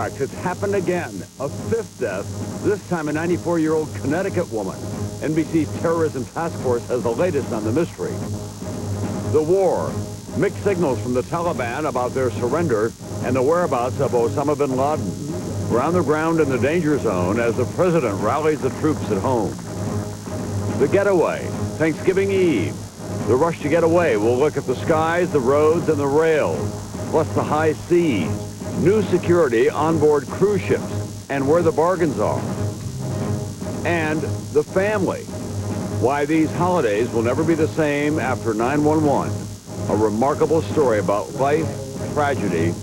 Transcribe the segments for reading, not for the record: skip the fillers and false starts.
anthrax. It's happened again. A fifth death, this time a 94-year-old Connecticut woman. NBC's Terrorism Task Force has the latest on the mystery. The war. Mixed signals from the Taliban about their surrender and the whereabouts of Osama bin Laden. We're on the ground in the danger zone as the president rallies the troops at home. The getaway. Thanksgiving Eve. The rush to get away. We'll look at the skies, the roads, and the rails, plus the high seas, new security on board cruise ships, and where the bargains are. And the family. Why these holidays will never be the same after 9/11. A remarkable story about life, tragedy,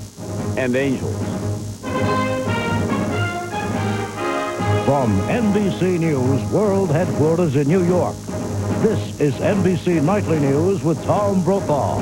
and angels. From NBC News World Headquarters in New York, this is NBC Nightly News with Tom Brokaw.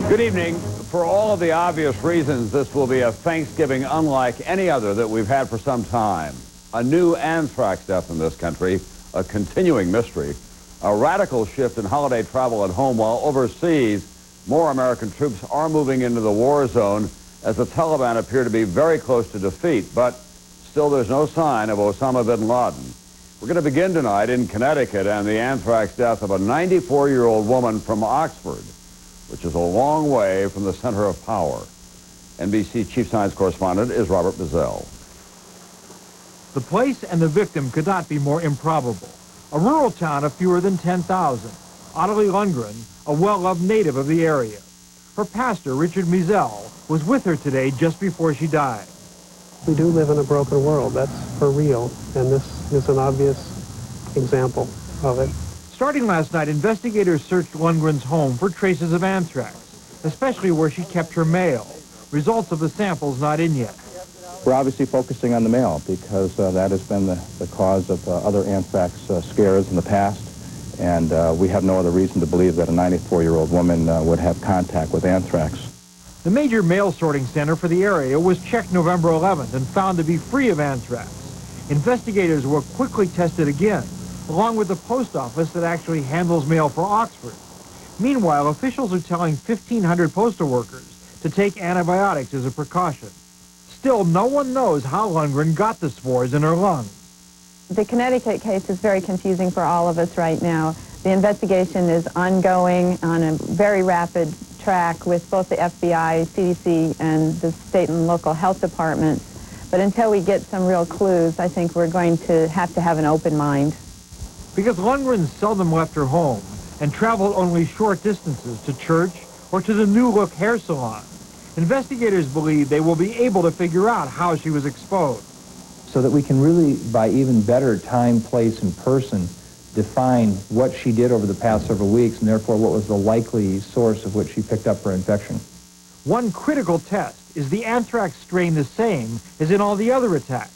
Good evening. For all of the obvious reasons, this will be a Thanksgiving unlike any other that we've had for some time. A new anthrax death in this country, a continuing mystery, a radical shift in holiday travel at home, while overseas, more American troops are moving into the war zone as the Taliban appear to be very close to defeat, but still there's no sign of Osama bin Laden. We're going to begin tonight in Connecticut and the anthrax death of a 94-year-old woman from Oxford, which is a long way from the center of power. NBC Chief Science Correspondent is Robert Bazell. The place and the victim could not be more improbable. A rural town of fewer than 10,000. Ottilie Lundgren, a well-loved native of the area. Her pastor, Richard Mizell, was with her today just before she died. We do live in a broken world, that's for real, and this is an obvious example of it. Starting last night, investigators searched Lundgren's home for traces of anthrax, especially where she kept her mail. Results of the samples not in yet. We're obviously focusing on the mail because that has been the cause of other anthrax scares in the past, and we have no other reason to believe that a 94-year-old woman would have contact with anthrax. The major mail sorting center for the area was checked November 11th and found to be free of anthrax. Investigators were quickly tested again, along with the post office that actually handles mail for Oxford. Meanwhile, officials are telling 1,500 postal workers to take antibiotics as a precaution. Still, no one knows how Lundgren got the spores in her lungs. The Connecticut case is very confusing for all of us right now. The investigation is ongoing on a very rapid track with both the FBI, CDC, and the state and local health departments. But until we get some real clues, I think we're going to have an open mind. Because Lundgren seldom left her home and traveled only short distances to church or to the New Look hair salon, investigators believe they will be able to figure out how she was exposed. So that we can really, by even better time, place, and person, define what she did over the past several weeks, and therefore what was the likely source of which she picked up her infection. One critical test: is the anthrax strain the same as in all the other attacks?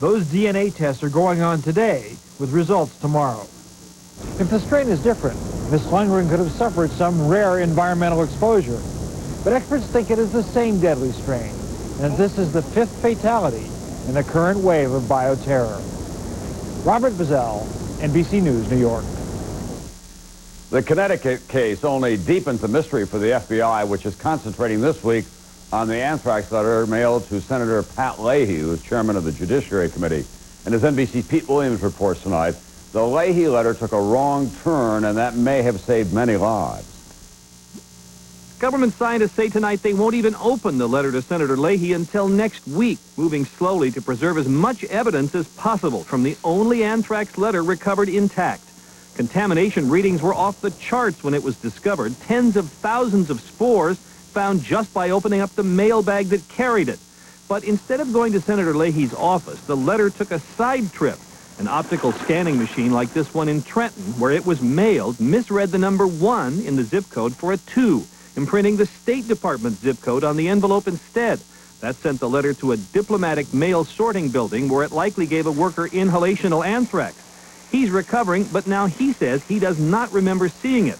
Those DNA tests are going on today, with results tomorrow. If the strain is different, Miss Lundgren could have suffered some rare environmental exposure. But experts think it is the same deadly strain, and this is the fifth fatality in the current wave of bioterror. Robert Bazell, NBC News, New York. The Connecticut case only deepens the mystery for the FBI, which is concentrating this week on the anthrax letter mailed to Senator Pat Leahy, who is chairman of the Judiciary Committee. And as NBC's Pete Williams reports tonight, the Leahy letter took a wrong turn, and that may have saved many lives. Government scientists say tonight they won't even open the letter to Senator Leahy until next week, moving slowly to preserve as much evidence as possible from the only anthrax letter recovered intact. Contamination readings were off the charts when it was discovered. Tens of thousands of spores found just by opening up the mail bag that carried it. But instead of going to Senator Leahy's office, the letter took a side trip. An optical scanning machine like this one in Trenton, where it was mailed, misread the number 1 in the zip code for a 2, imprinting the State Department zip code on the envelope instead. That sent the letter to a diplomatic mail sorting building where it likely gave a worker inhalational anthrax. He's recovering, but now he says he does not remember seeing it.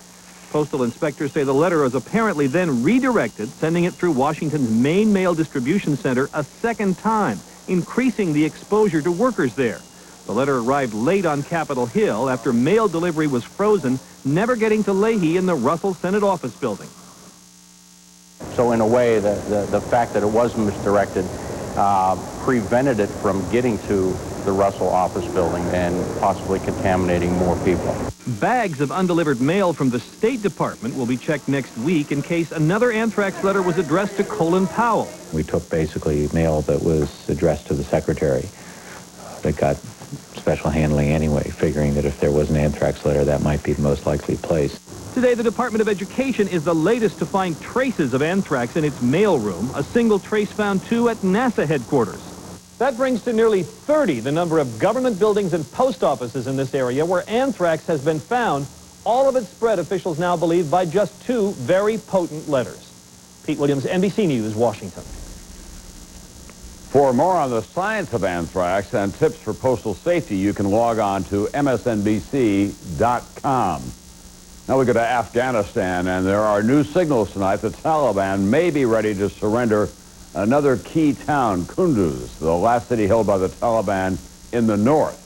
Postal inspectors say the letter was apparently then redirected, sending it through Washington's main mail distribution center a second time, increasing the exposure to workers there. The letter arrived late on Capitol Hill after mail delivery was frozen, never getting to Leahy in the Russell Senate office building. So in a way, the fact that it was misdirected prevented it from getting to the Russell office building and possibly contaminating more people. Bags of undelivered mail from the State Department will be checked next week in case another anthrax letter was addressed to Colin Powell. We took basically mail that was addressed to the secretary that got special handling anyway, figuring that if there was an anthrax letter, that might be the most likely place. Today, the Department of Education is the latest to find traces of anthrax in its mailroom. A single trace found, too, at NASA headquarters. That brings to nearly 30 the number of government buildings and post offices in this area where anthrax has been found. All of it spread, officials now believe, by just 2 very potent letters. Pete Williams, NBC News, Washington. For more on the science of anthrax and tips for postal safety, you can log on to msnbc.com. Now we go to Afghanistan, and there are new signals tonight. The Taliban may be ready to surrender another key town, Kunduz, the last city held by the Taliban in the north.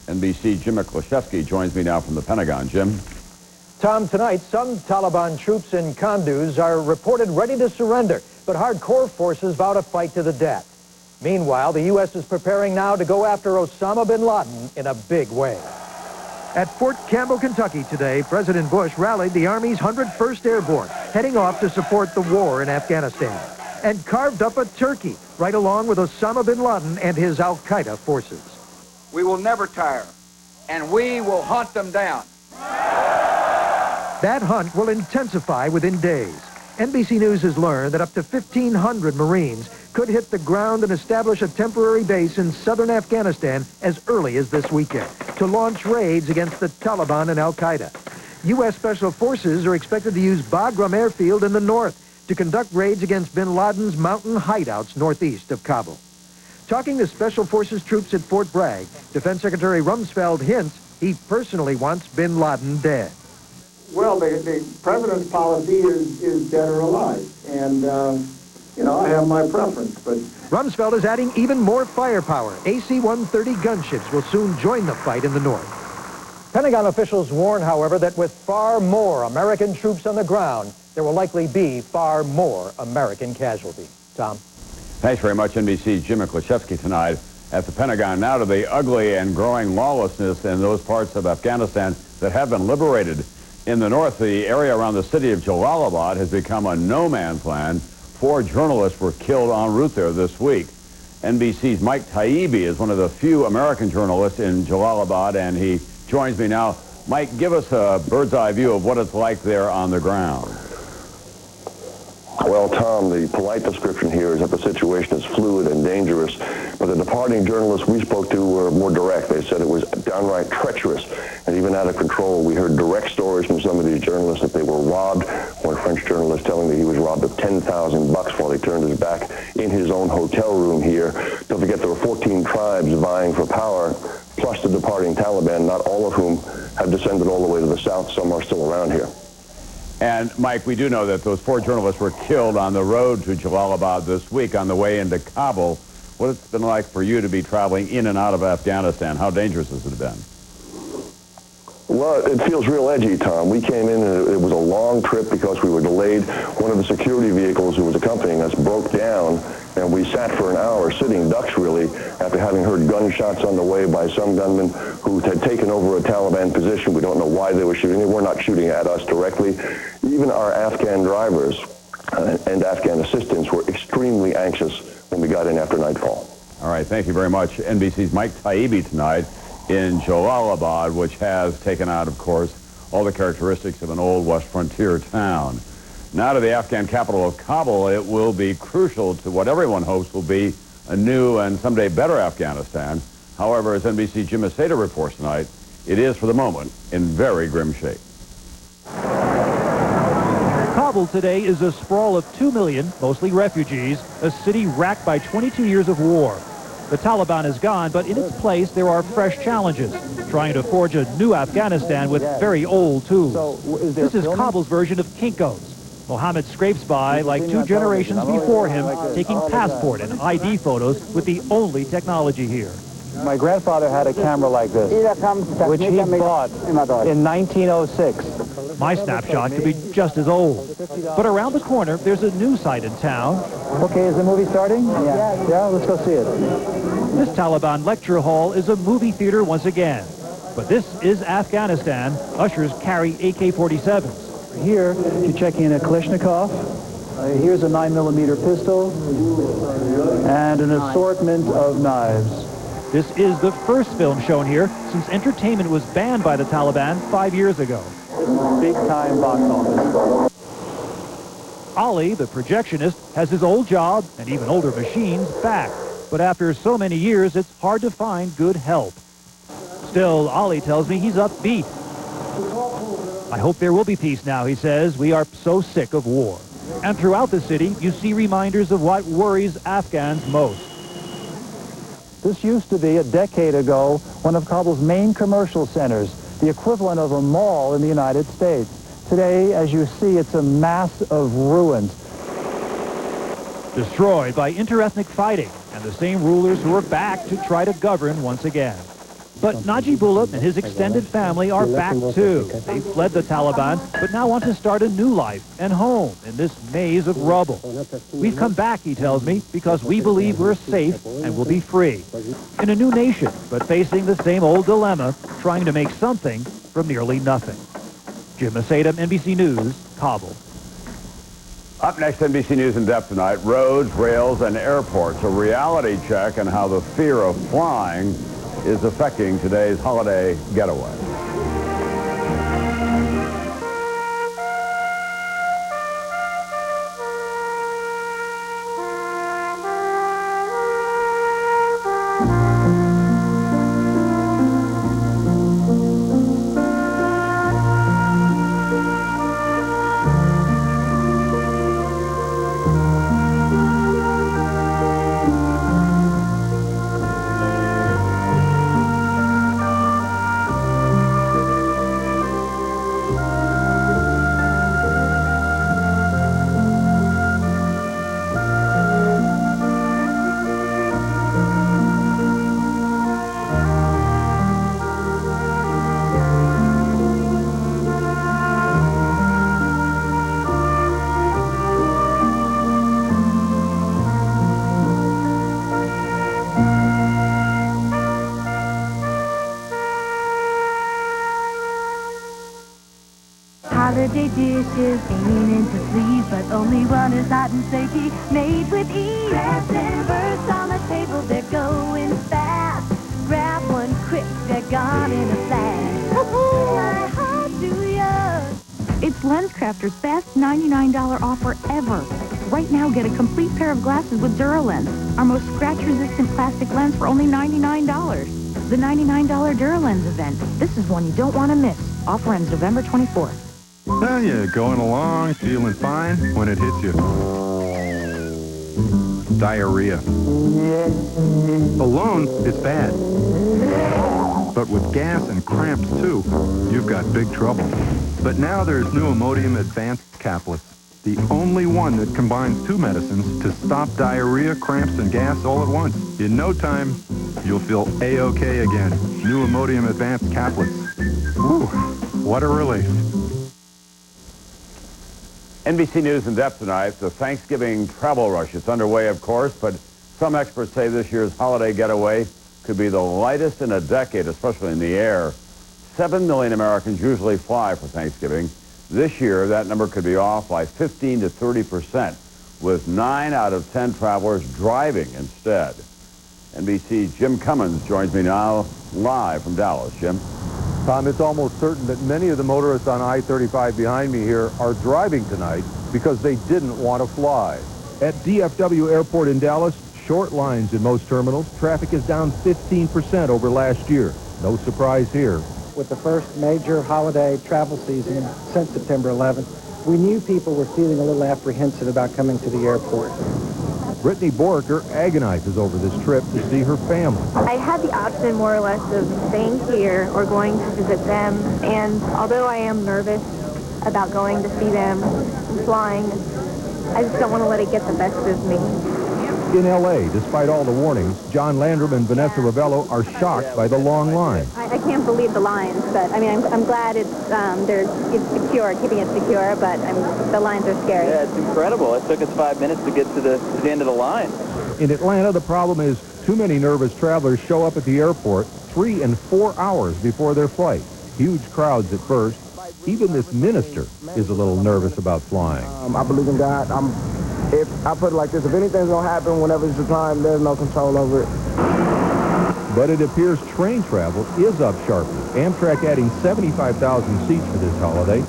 NBC Jim Miklashevsky joins me now from the Pentagon. Jim? Tom, tonight, some Taliban troops in Kunduz are reported ready to surrender, but hardcore forces vow to fight to the death. Meanwhile, the U.S. is preparing now to go after Osama bin Laden in a big way. At Fort Campbell, Kentucky today, President Bush rallied the Army's 101st Airborne, heading off to support the war in Afghanistan, and carved up a turkey right along with Osama bin Laden and his al-Qaeda forces. We will never tire, and we will hunt them down. That hunt will intensify within days. NBC News has learned that up to 1,500 Marines could hit the ground and establish a temporary base in southern Afghanistan as early as this weekend to launch raids against the Taliban and al-Qaeda. U.S. Special Forces are expected to use Bagram Airfield in the north to conduct raids against bin Laden's mountain hideouts northeast of Kabul. Talking to Special Forces troops at Fort Bragg, Defense Secretary Rumsfeld hints he personally wants bin Laden dead. Well, the president's policy is dead or alive, and, I have my preference, but... Rumsfeld is adding even more firepower. AC-130 gunships will soon join the fight in the north. Pentagon officials warn, however, that with far more American troops on the ground, there will likely be far more American casualties. Tom? Thanks very much, NBC's Jim Miklashevsky tonight at the Pentagon. Now to the ugly and growing lawlessness in those parts of Afghanistan that have been liberated. In the north, the area around the city of Jalalabad has become a no-man's land. 4 journalists were killed en route there this week. NBC's Mike Taibbi is one of the few American journalists in Jalalabad, and he joins me now. Mike, give us a bird's-eye view of what it's like there on the ground. Well, Tom, the polite description here is that the situation is fluid and dangerous, but the departing journalists we spoke to were more direct. They said it was downright treacherous and even out of control. We heard direct stories from some of these journalists that they were robbed. One French journalist telling me he was robbed of $10,000 while he turned his back in his own hotel room here. Don't forget there were 14 tribes vying for power, plus the departing Taliban, not all of whom have descended all the way to the south. Some are still around here. And, Mike, we do know that those 4 journalists were killed on the road to Jalalabad this week on the way into Kabul. What it's been like for you to be traveling in and out of Afghanistan? How dangerous has it been? Well, it feels real edgy, Tom. We came in and it was a long trip because we were delayed. One of the security vehicles who was accompanying us broke down, and we sat for an hour sitting ducks, really, after having heard gunshots on the way by some gunmen who had taken over a Taliban position. We don't know why they were shooting. They were not shooting at us directly. Even our Afghan drivers and Afghan assistants were extremely anxious when we got in after nightfall. All right, thank you very much. NBC's Mike Taibbi tonight in Jalalabad, which has taken out, of course, all the characteristics of an old West frontier town. Now to the Afghan capital of Kabul. It will be crucial to what everyone hopes will be a new and someday better Afghanistan. However, as NBC's Jim Asada reports tonight, it is, for the moment, in very grim shape. Kabul today is a sprawl of 2 million, mostly refugees, a city racked by 22 years of war. The Taliban is gone, but in its place there are fresh challenges, trying to forge a new Afghanistan with very old tools. This is Kabul's version of Kinko's. Mohammed scrapes by like 2 generations before him, taking passport and ID photos with the only technology here. My grandfather had a camera like this, which he bought in 1906. My snapshot could be just as old. But around the corner, there's a new site in town. Okay, is the movie starting? Yeah. Yeah, let's go see it. This Taliban lecture hall is a movie theater once again. But this is Afghanistan. Ushers carry AK-47s. Here, you check in a Kalashnikov. Here's a 9mm pistol and an assortment of knives. This is the first film shown here since entertainment was banned by the Taliban 5 years ago. Big-time box office. Ali, the projectionist, has his old job and even older machines back. But after so many years, it's hard to find good help. Still, Ali tells me he's upbeat. I hope there will be peace now, he says. We are so sick of war. And throughout the city, you see reminders of what worries Afghans most. This used to be, a decade ago, one of Kabul's main commercial centers, the equivalent of a mall in the United States. Today, as you see, it's a mass of ruins. Destroyed by interethnic fighting and the same rulers who are back to try to govern once again. But Najibullah and his extended family are back too. They fled the Taliban, but now want to start a new life and home in this maze of rubble. We've come back, he tells me, because we believe we're safe and will be free. In a new nation, but facing the same old dilemma, trying to make something from nearly nothing. Jim Masadam, NBC News, Kabul. Up next, NBC News in depth tonight, roads, rails, and airports. A reality check on how the fear of flying is affecting today's holiday getaway. Holiday dishes aiming to please, but only one is hot and flaky, made with ease. Crabs and bursts on the table, they're going fast. Grab one quick, they're gone in a flash. My hallelujah! It's LensCrafter's best $99 offer ever. Right now, get a complete pair of glasses with DuraLens, our most scratch-resistant plastic lens for only $99. The $99 DuraLens event. This is one you don't want to miss. Offer ends November 24th. Well, you're going along, feeling fine, when it hits you. Diarrhea. Alone, it's bad. But with gas and cramps, too, you've got big trouble. But now there's new Imodium Advanced Caplets, the only one that combines two medicines to stop diarrhea, cramps, and gas all at once. In no time, you'll feel A-OK again. New Imodium Advanced Caplets. Whew, what a relief. NBC News in depth tonight, the Thanksgiving travel rush. It's underway, of course, but some experts say this year's holiday getaway could be the lightest in a decade, especially in the air. 7 million Americans usually fly for Thanksgiving. This year, that number could be off by 15 to 30%, with 9 out of 10 travelers driving instead. NBC's Jim Cummins joins me now live from Dallas. Jim? Tom, it's almost certain that many of the motorists on I-35 behind me here are driving tonight because they didn't want to fly. At DFW Airport in Dallas, short lines in most terminals. Traffic is down 15% over last year. No surprise here. With the first major holiday travel season since September 11th, we knew people were feeling a little apprehensive about coming to the airport. Brittany Boriker agonizes over this trip to see her family. I had the option more or less of staying here or going to visit them, and although I am nervous about going to see them and flying, I just don't want to let it get the best of me. In L.A., despite all the warnings, John Landrum and Vanessa Ravello are shocked by the long line. I can't believe the lines, but I mean, I'm glad it's secure, keeping it secure, but the lines are scary. Yeah, it's incredible. It took us 5 minutes to get to the end of the line. In Atlanta, the problem is too many nervous travelers show up at the airport 3 and 4 hours before their flight. Huge crowds at first. Even this minister is a little nervous about flying. I believe in God. If I put it like this, if anything's going to happen whenever it's the time, there's no control over it. But it appears train travel is up sharply. Amtrak adding 75,000 seats for this holiday.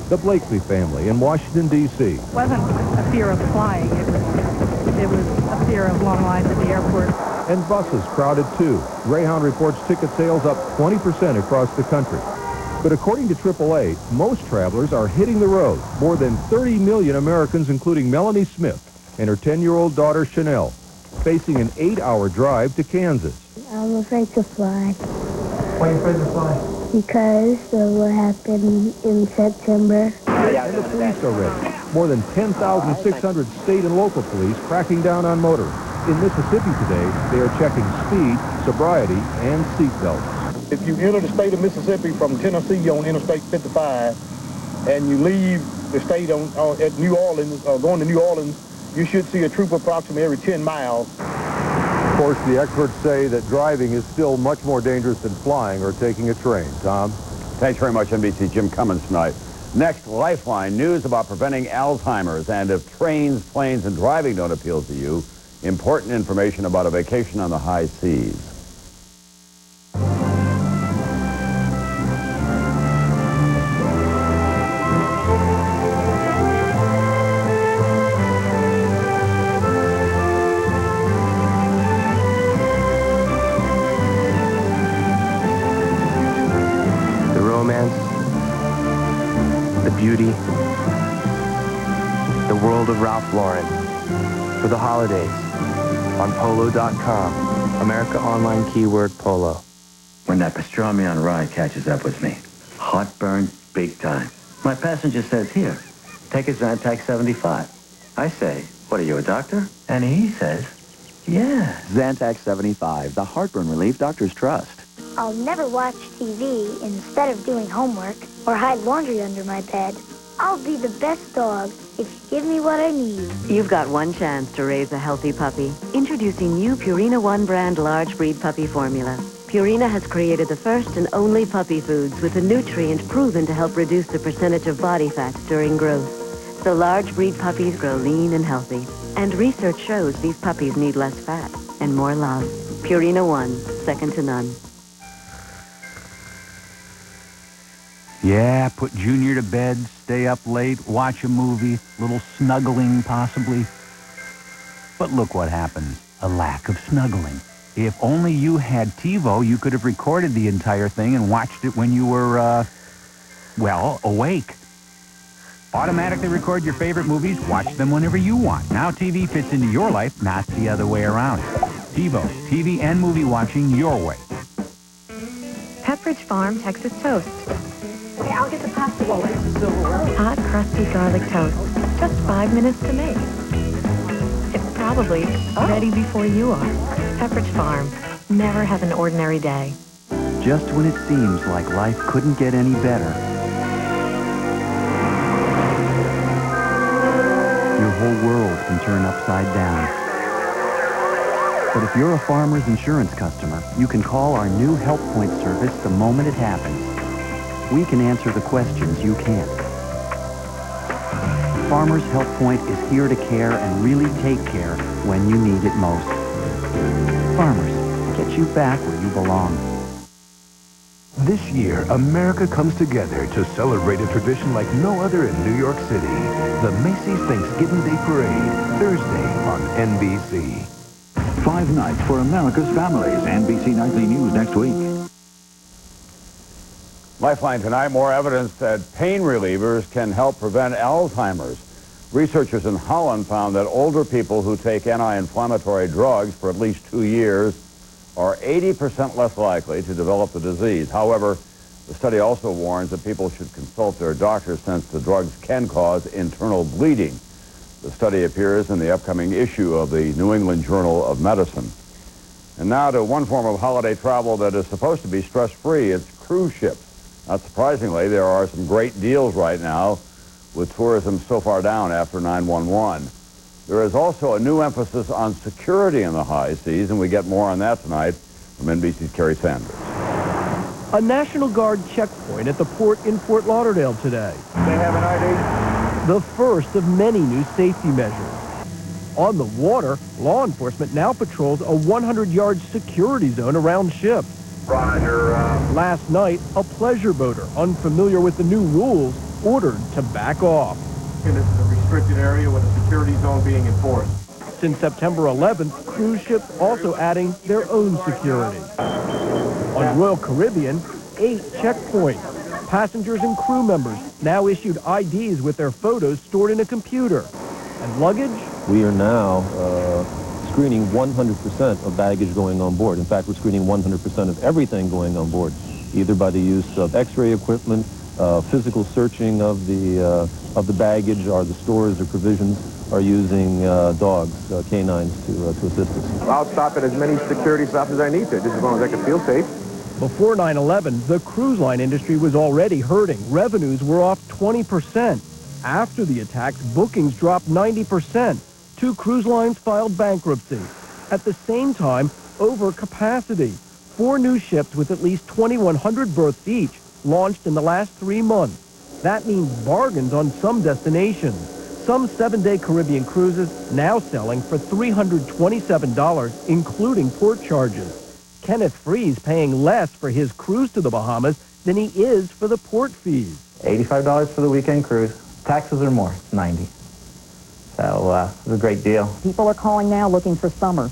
The Blakely family in Washington, D.C. It wasn't a fear of flying. It was a fear of long lines at the airport. And buses crowded too. Greyhound reports ticket sales up 20% across the country. But according to AAA, most travelers are hitting the road. More than 30 million Americans, including Melanie Smith and her 10-year-old daughter Chanel, facing an 8-hour drive to Kansas. I'm afraid to fly. Why are you afraid to fly? Because of what happened in September. And the police are ready. More than 10,600 state and local police cracking down on motorists. In Mississippi today, they are checking speed, sobriety, and seat belts. If you enter the state of Mississippi from Tennessee on Interstate 55 and you leave the state at New Orleans, going to New Orleans, you should see a trooper approximately every 10 miles. Of course, the experts say that driving is still much more dangerous than flying or taking a train. Tom? Thanks very much, NBC. Jim Cummins tonight. Next, Lifeline, news about preventing Alzheimer's. And if trains, planes, and driving don't appeal to you, important information about a vacation on the high seas. The beauty, the world of Ralph Lauren for the holidays on polo.com. America Online keyword polo. When that pastrami on rye catches up with me, heartburn big time. My passenger says, here, take a Zantac 75. I say, what are you, a doctor? And he says, yeah. Zantac 75, the heartburn relief doctors trust. I'll never watch TV instead of doing homework or hide laundry under my bed. I'll be the best dog if you give me what I need. You've got one chance to raise a healthy puppy. Introducing new Purina One brand large breed puppy formula. Purina has created the first and only puppy foods with a nutrient proven to help reduce the percentage of body fat during growth. So large breed puppies grow lean and healthy. And research shows these puppies need less fat and more love. Purina One, second to none. Yeah, put Junior to bed, stay up late, watch a movie, little snuggling possibly. But look what happens, a lack of snuggling. If only you had TiVo, you could have recorded the entire thing and watched it when you were, well, awake. Automatically record your favorite movies, watch them whenever you want. Now TV fits into your life, not the other way around. TiVo, TV and movie watching your way. Pepperidge Farm Texas Toast. Okay, I'll get the pasta roll. Hot, crusty garlic toast. Just 5 minutes to make. It's probably ready before you are. Pepperidge Farm. Never have an ordinary day. Just when it seems like life couldn't get any better, your whole world can turn upside down. But if you're a Farmers Insurance customer, you can call our new Help Point service the moment it happens. We can answer the questions you can't. Farmers Help Point is here to care and really take care when you need it most. Farmers, get you back where you belong. This year, America comes together to celebrate a tradition like no other in New York City. The Macy's Thanksgiving Day Parade, Thursday on NBC. 5 nights for America's families. NBC Nightly News next week. Lifeline tonight, more evidence that pain relievers can help prevent Alzheimer's. Researchers in Holland found that older people who take anti-inflammatory drugs for at least 2 years are 80% less likely to develop the disease. However, the study also warns that people should consult their doctor since the drugs can cause internal bleeding. The study appears in the upcoming issue of the New England Journal of Medicine. And now to one form of holiday travel that is supposed to be stress-free. It's cruise ships. Not surprisingly, there are some great deals right now with tourism so far down after 9/11. There is also a new emphasis on security in the high seas, and we get more on that tonight from NBC's Kerry Sanders. A National Guard checkpoint at the port in Fort Lauderdale today. They have an ID? The first of many new safety measures. On the water, law enforcement now patrols a 100-yard security zone around ships. Roger. Last night, a pleasure boater, unfamiliar with the new rules, ordered to back off. This is a restricted area with a security zone being enforced. Since September 11th, cruise ships also adding their own security. On Royal Caribbean, 8 checkpoints. Passengers and crew members now issued IDs with their photos stored in a computer. And luggage? We are now screening 100% of baggage going on board. In fact, we're screening 100% of everything going on board, either by the use of X-ray equipment, physical searching of the baggage, or the stores or provisions, are using dogs, canines, to assist us. I'll stop at as many security stops as I need to, just as long as I can feel safe. Before 9/11, the cruise line industry was already hurting. Revenues were off 20%. After the attacks, bookings dropped 90%. 2 cruise lines filed bankruptcy. At the same time, overcapacity. 4 new ships with at least 2,100 berths each launched in the last 3 months. That means bargains on some destinations. Some 7-day Caribbean cruises now selling for $327, including port charges. Kenneth Freeze paying less for his cruise to the Bahamas than he is for the port fees. $85 for the weekend cruise. Taxes are more, it's $90. So it's a great deal. People are calling now looking for summer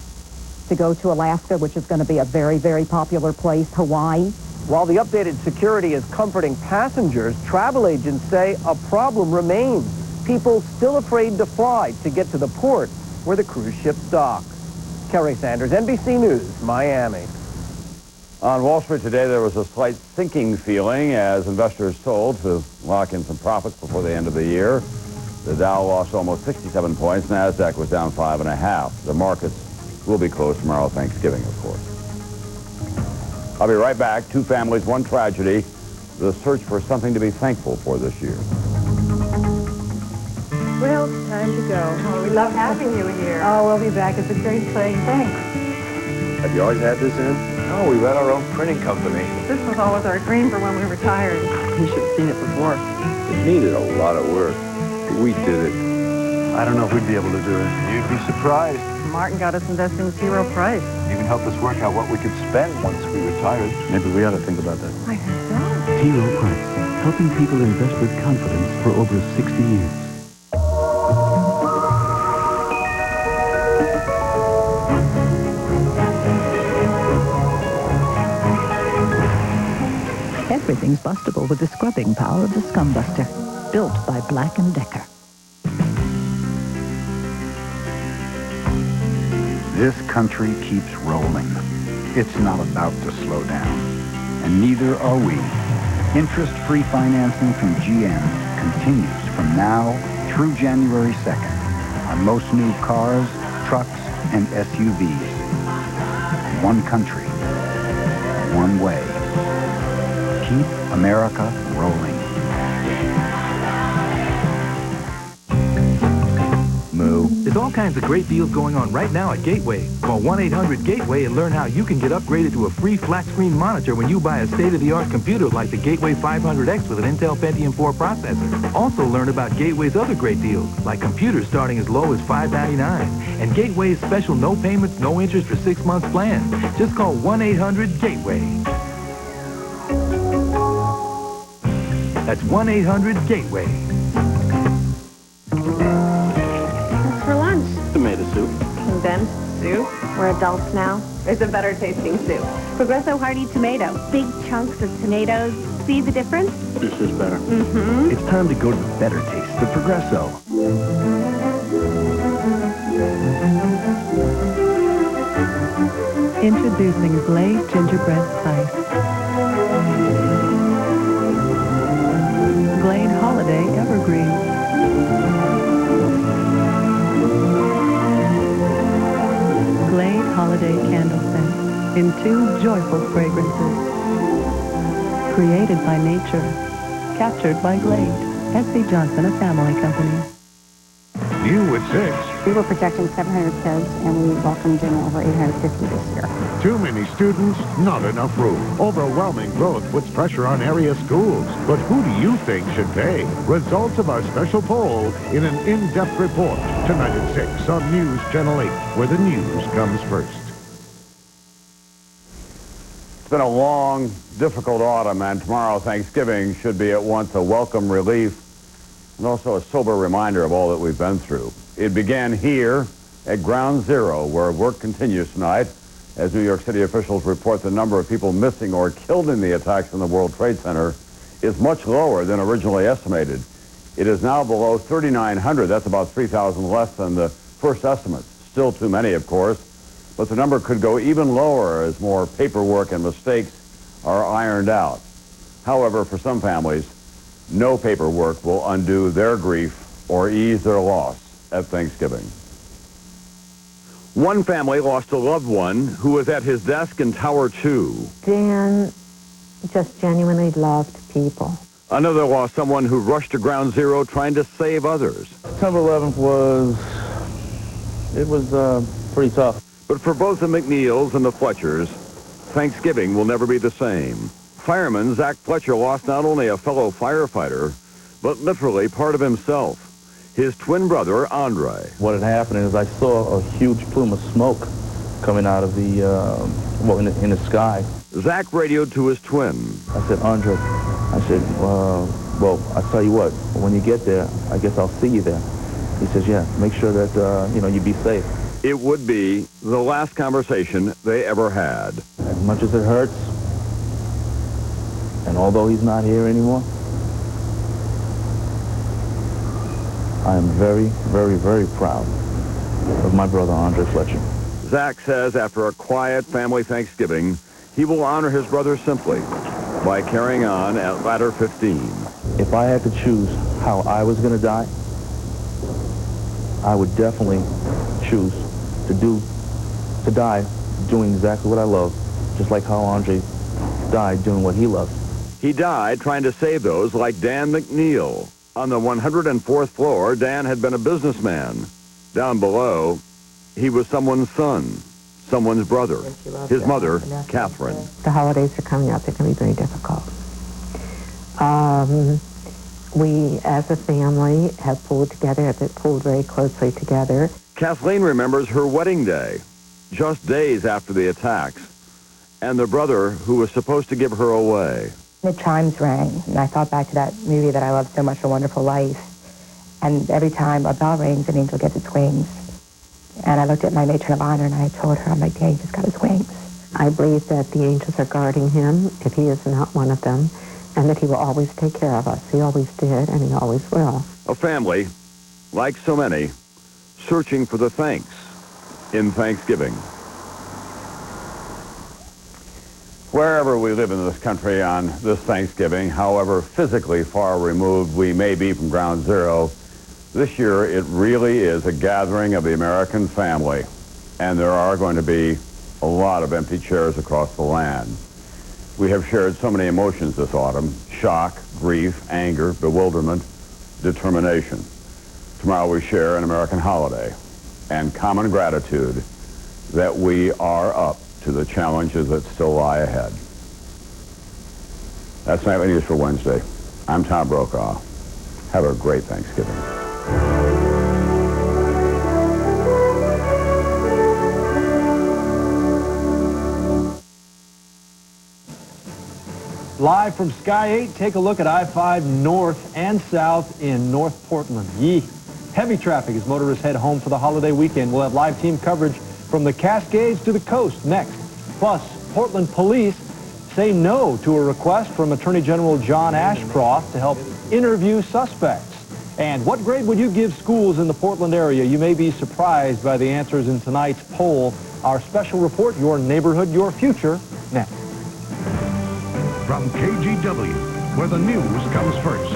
to go to Alaska, which is going to be a very, very popular place, Hawaii. While the updated security is comforting passengers, travel agents say a problem remains. People still afraid to fly to get to the port where the cruise ship docks. Kerry Sanders, NBC News, Miami. On Wall Street today, there was a slight sinking feeling as investors sold to lock in some profits before the end of the year. The Dow lost almost 67 points. NASDAQ was down 5.5. The markets will be closed tomorrow, Thanksgiving, of course. I'll be right back. 2 families, 1 tragedy. The search for something to be thankful for this year. Well, it's time to go. Oh, we love having you here. Oh, we'll be back. It's a great place. Thanks. Have you always had this in? Oh, we ran our own printing company. This was always our dream for when we retired. We should have seen it before. It needed a lot of work. We did it. I don't know if we'd be able to do it. You'd be surprised. Martin got us investing zero price. Even helped us work out what we could spend once we retired. Maybe we ought to think about that. I think so. T. Rowe Price, helping people invest with confidence for over 60 years. Everything's bustable with the scrubbing power of the Scum Buster. Built by Black & Decker. This country keeps rolling. It's not about to slow down. And neither are we. Interest-free financing from GM continues from now through January 2nd on most new cars, trucks, and SUVs. One country, one way. Keep America rolling. Moo. There's all kinds of great deals going on right now at Gateway. Call 1-800-GATEWAY and learn how you can get upgraded to a free flat-screen monitor when you buy a state-of-the-art computer like the Gateway 500X with an Intel Pentium 4 processor. Also learn about Gateway's other great deals, like computers starting as low as $5.99, and Gateway's special no payments, no interest for 6 months plan. Just call 1-800-GATEWAY. That's 1-800-GATEWAY. What's for lunch? Tomato soup. Condensed soup? We're adults now. There's a better tasting soup. Progresso Hearty Tomato. Big chunks of tomatoes. See the difference? This is better. Mm-hmm. It's time to go to the better taste of Progresso. Introducing glazed gingerbread spice. Glade Holiday Evergreen. in 2 joyful fragrances. Created by nature, captured by Glade. S.C. Johnson, a family company. New at 6. We were projecting 700 kids, and we welcomed in over 850 this year. Too many students, not enough room. Overwhelming growth puts pressure on area schools. But who do you think should pay? Results of our special poll in an in-depth report tonight at 6 on News Channel 8, where the news comes first. It's been a long, difficult autumn, and tomorrow, Thanksgiving, should be at once a welcome relief and also a sober reminder of all that we've been through. It began here at Ground Zero, where work continues tonight, as New York City officials report the number of people missing or killed in the attacks in the World Trade Center is much lower than originally estimated. It is now below 3,900. That's about 3,000 less than the first estimates. Still too many, of course, but the number could go even lower as more paperwork and mistakes are ironed out. However, for some families, no paperwork will undo their grief or ease their loss at Thanksgiving. One family lost a loved one who was at his desk in Tower 2. Dan just genuinely loved people. Another lost someone who rushed to Ground Zero trying to save others. September 11th was pretty tough. But for both the McNeils and the Fletchers, Thanksgiving will never be the same. Fireman Zach Fletcher lost not only a fellow firefighter, but literally part of himself, his twin brother, Andre. What had happened is I saw a huge plume of smoke coming out of the, in the sky. Zach radioed to his twin. I said, Andre, I said, well, I'll tell you what, when you get there, I guess I'll see you there. He says, yeah, make sure that, you be safe. It would be the last conversation they ever had. As much as it hurts, and although he's not here anymore, I am very, very, very proud of my brother, Andre Fletcher. Zach says after a quiet family Thanksgiving, he will honor his brother simply by carrying on at ladder 15. If I had to choose how I was going to die, I would definitely choose to die doing exactly what I love, just like how Andre died doing what he loved. He died trying to save those like Dan McNeil. On the 104th floor, Dan had been a businessman. Down below, he was someone's son, someone's brother, his mother, Catherine. The holidays are coming up. They're going to be very difficult. We, as a family, have pulled very closely together. Kathleen remembers her wedding day, just days after the attacks, and the brother who was supposed to give her away. The chimes rang, and I thought back to that movie that I love so much, A Wonderful Life. And every time a bell rings, an angel gets its wings. And I looked at my matron of honor, and I told her, I'm like, Dan, he just got his wings. I believe that the angels are guarding him, if he is not one of them, and that he will always take care of us. He always did, and he always will. A family, like so many, searching for the thanks in Thanksgiving. Wherever we live in this country on this Thanksgiving, however physically far removed we may be from Ground Zero, this year it really is a gathering of the American family, and there are going to be a lot of empty chairs across the land. We have shared so many emotions this autumn: shock, grief, anger, bewilderment, determination. Tomorrow we share an American holiday and common gratitude that we are up to the challenges that still lie ahead. That's Nightly News for Wednesday. I'm Tom Brokaw. Have a great Thanksgiving. Live from Sky 8, take a look at I-5 north and south in North Portland. Heavy traffic as motorists head home for the holiday weekend. We'll have live team coverage from the Cascades to the coast next. Plus, Portland police say no to a request from Attorney General John Ashcroft to help interview suspects. And what grade would you give schools in the Portland area? You may be surprised by the answers in tonight's poll. Our special report, Your Neighborhood, Your Future, next. From KGW, where the news comes first.